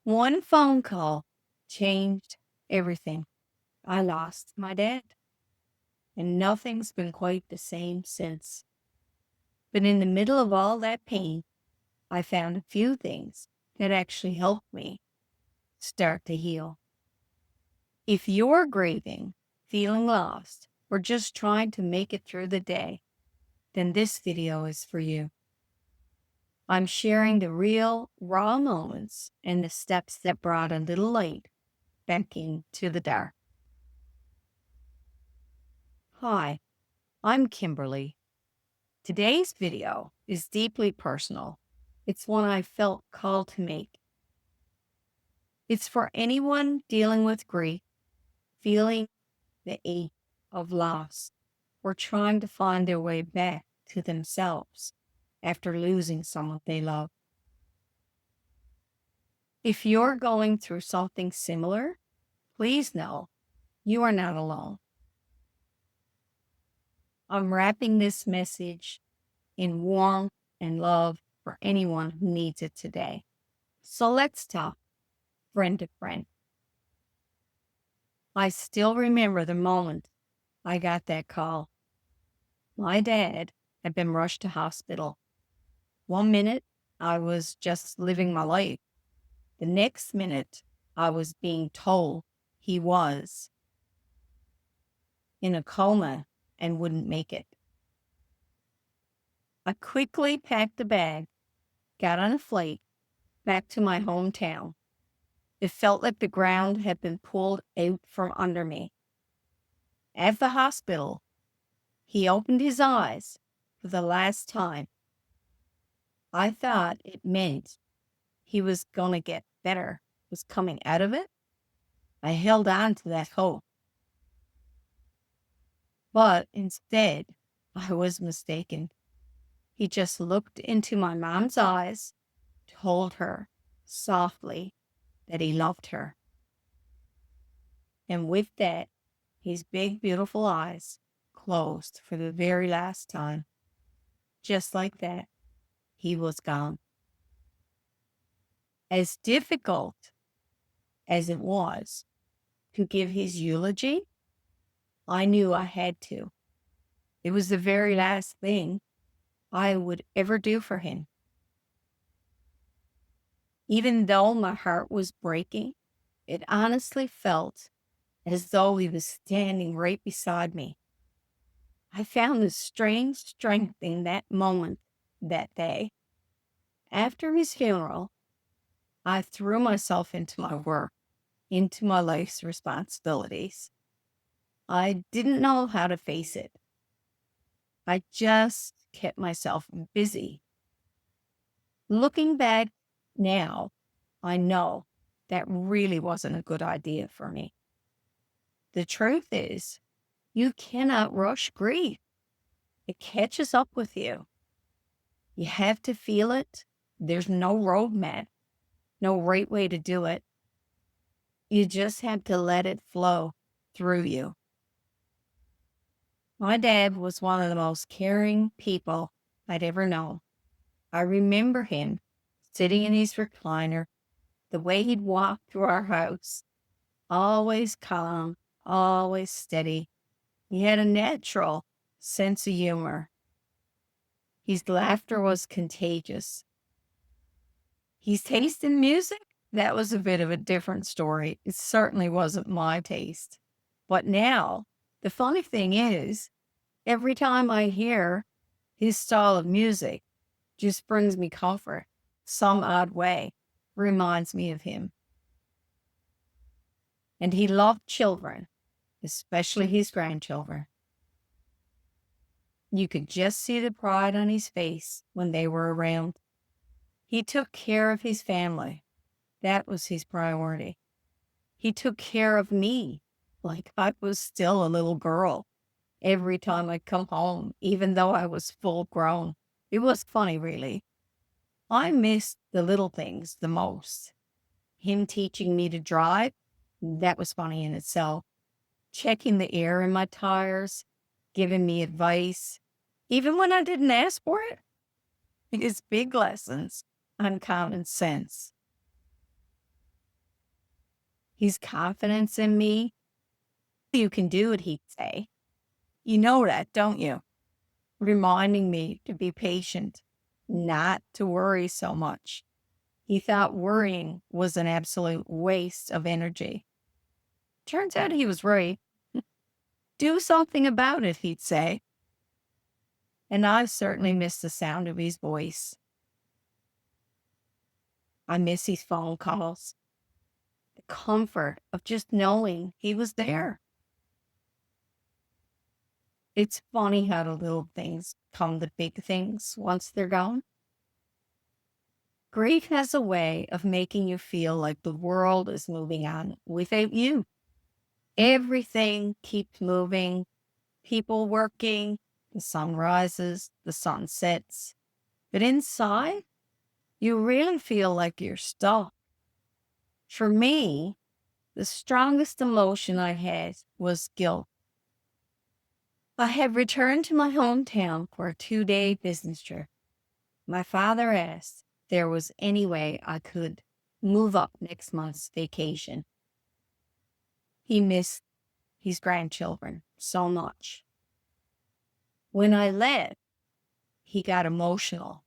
One phone call changed everything. I lost my dad, and nothing's been quite the same since. But in the middle of all that pain, I found a few things that actually helped me start to heal. If you're grieving, feeling lost, or just trying to make it through the day, then this video is for you. I'm sharing the real, raw moments and the steps that brought a little light back into the dark. Hi, I'm Kimberly. Today's video is deeply personal. It's one I felt called to make. It's for anyone dealing with grief, feeling the ache of loss, or trying to find their way back to themselves after losing someone they love. If you're going through something similar, please know you are not alone. I'm wrapping this message in warmth and love for anyone who needs it today. So let's talk friend to friend. I still remember the moment I got that call. My dad had been rushed to hospital. One minute, I was just living my life. The next minute, I was being told he was in a coma and wouldn't make it. I quickly packed a bag, got on a flight back to my hometown. It felt like the ground had been pulled out from under me. At the hospital, he opened his eyes for the last time. I thought it meant he was going to get better, was coming out of it. I held on to that hope. But instead, I was mistaken. He just looked into my mom's eyes, told her softly that he loved her. And with that, his big, beautiful eyes closed for the very last time. Just like that, he was gone. As difficult as it was to give his eulogy, I knew I had to. It was the very last thing I would ever do for him. Even though my heart was breaking, it honestly felt as though he was standing right beside me. I found a strange strength in that moment that day. After his funeral, I threw myself into my work, into my life's responsibilities. I didn't know how to face it. I just kept myself busy. Looking back now, I know that really wasn't a good idea for me. The truth is, you cannot rush grief. It catches up with you. You have to feel it. There's no roadmap, no right way to do it. You just have to let it flow through you. My dad was one of the most caring people I'd ever known. I remember him sitting in his recliner, the way he'd walk through our house, always calm, always steady. He had a natural sense of humor. His laughter was contagious. His taste in music, that was a bit of a different story. It certainly wasn't my taste. But now, the funny thing is, every time I hear his style of music, just brings me comfort. Some odd way reminds me of him. And he loved children, especially his grandchildren. You could just see the pride on his face when they were around. He took care of his family. That was his priority. He took care of me like I was still a little girl every time I'd come home, even though I was full grown. It was funny, really. I missed the little things the most. Him teaching me to drive, that was funny in itself. Checking the air in my tires, giving me advice, even when I didn't ask for it. His big lessons on common sense. His confidence in me, you can do it, he'd say. You know that, don't you? Reminding me to be patient, not to worry so much. He thought worrying was an absolute waste of energy. Turns out he was right. Do something about it, he'd say. And I certainly miss the sound of his voice. I miss his phone calls, the comfort of just knowing he was there. It's funny how the little things become the big things once they're gone. Grief has a way of making you feel like the world is moving on without you. Everything keeps moving, people working, the sun rises, the sun sets. But inside, you really feel like you're stuck. For me, the strongest emotion I had was guilt. I had returned to my hometown for a 2-day business trip. My father asked if there was any way I could move up next month's vacation. He missed his grandchildren so much. When I left, he got emotional.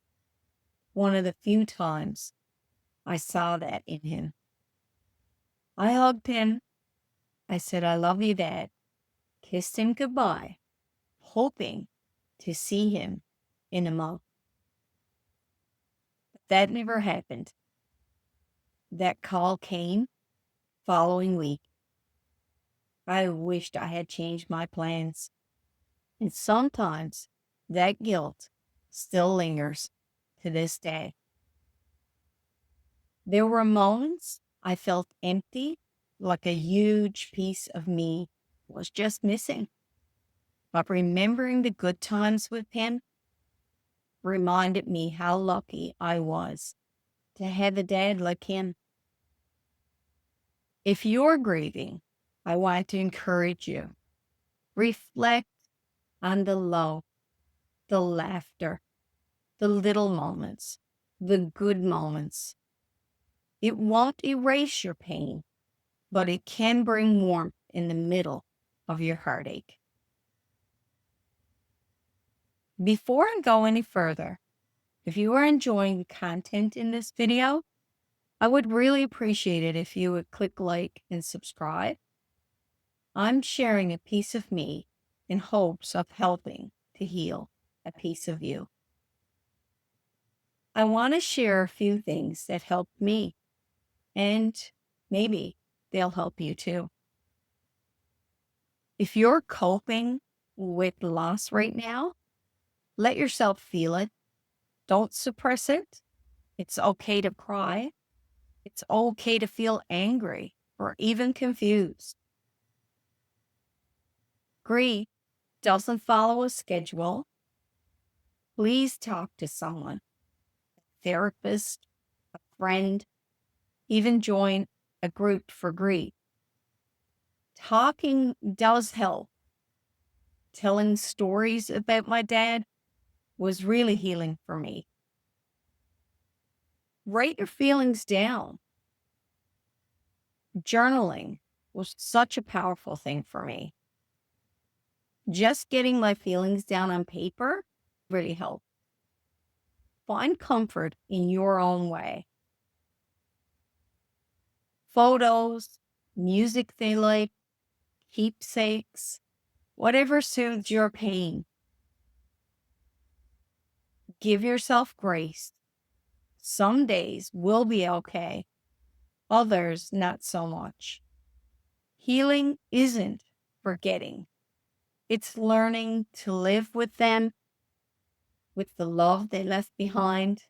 One of the few times I saw that in him. I hugged him. I said, I love you, Dad. Kissed him goodbye, hoping to see him in a month. But that never happened. That call came following week. I wished I had changed my plans. And sometimes that guilt still lingers to this day. There were moments I felt empty, like a huge piece of me was just missing. But remembering the good times with him reminded me how lucky I was to have a dad like him. If you're grieving, I want to encourage you. Reflect on the love, the laughter, the little moments, the good moments. It won't erase your pain, but it can bring warmth in the middle of your heartache. Before I go any further, if you are enjoying the content in this video, I would really appreciate it if you would click like and subscribe. I'm sharing a piece of me in hopes of helping to heal a piece of you. I want to share a few things that helped me, and maybe they'll help you too. If you're coping with loss right now, let yourself feel it. Don't suppress it. It's okay to cry. It's okay to feel angry or even confused. Grief doesn't follow a schedule. Please talk to someone, a therapist, a friend, even join a group for grief. Talking does help. Telling stories about my dad was really healing for me. Write your feelings down. Journaling was such a powerful thing for me. Just getting my feelings down on paper really helped. Find comfort in your own way. Photos, music they like, keepsakes, whatever soothes your pain. Give yourself grace. Some days will be okay, others not so much. Healing isn't forgetting. It's learning to live with them, with the love they left behind.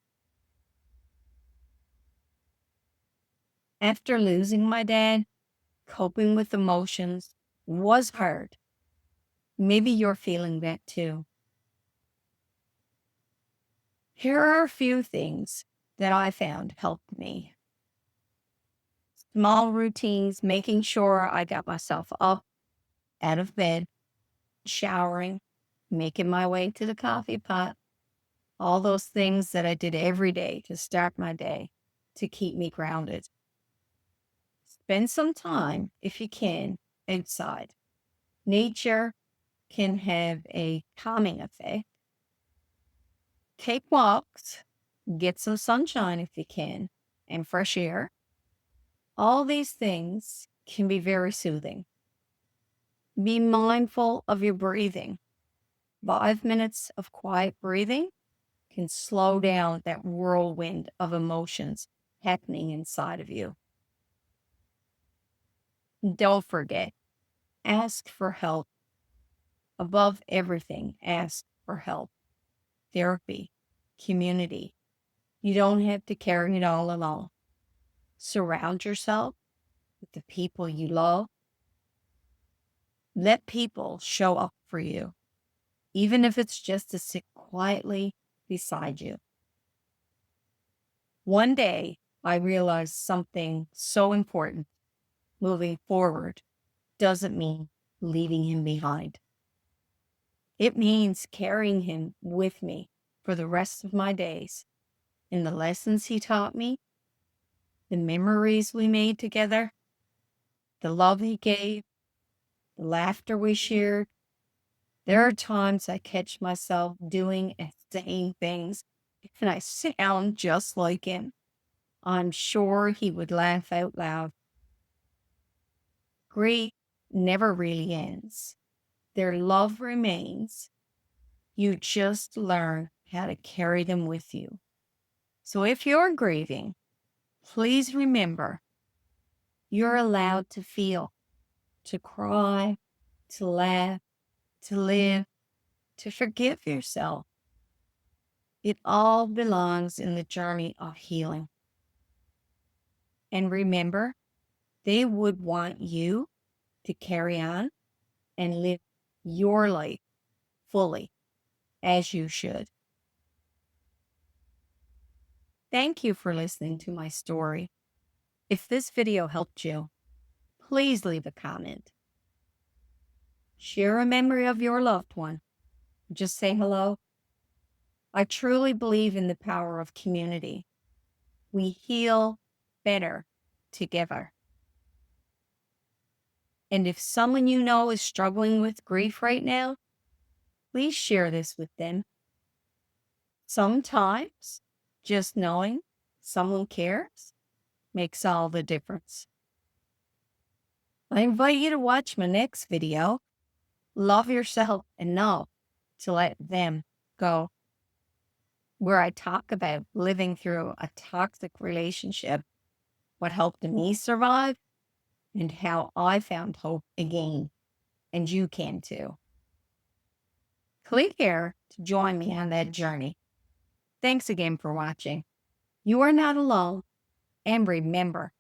After losing my dad, coping with emotions was hard. Maybe you're feeling that too. Here are a few things that I found helped me. Small routines, making sure I got myself up, out of bed, showering, making my way to the coffee pot. All those things that I did every day to start my day to keep me grounded. Spend some time, if you can, outside. Nature can have a calming effect. Take walks, get some sunshine if you can, and fresh air. All these things can be very soothing. Be mindful of your breathing. 5 minutes of quiet breathing can slow down that whirlwind of emotions happening inside of you. Don't forget, ask for help. Above everything, ask for help. Therapy, community. You don't have to carry it all alone. Surround yourself with the people you love. Let people show up for you, even if it's just to sit quietly beside you. One day, I realized something so important. Moving forward doesn't mean leaving him behind. It means carrying him with me for the rest of my days. And the lessons he taught me, the memories we made together, the love he gave, the laughter we shared. There are times I catch myself doing and saying things, and I sound just like him. I'm sure he would laugh out loud. Grief never really ends. Their love remains. You just learn how to carry them with you. So if you're grieving, please remember you're allowed to feel, to cry, to laugh, to live, to forgive yourself. It all belongs in the journey of healing. And remember, they would want you to carry on and live your life fully as you should. Thank you for listening to my story. If this video helped you, please leave a comment. Share a memory of your loved one. Just say hello. I truly believe in the power of community. We heal better together. And if someone you know is struggling with grief right now, please share this with them. Sometimes just knowing someone cares makes all the difference. I invite you to watch my next video. Love yourself and know to let them go, where I talk about living through a toxic relationship, what helped me survive, and how I found hope again, and you can too. Click here to join me on that journey. Thanks again for watching. You are not alone, and remember,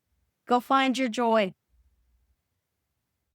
go find your joy.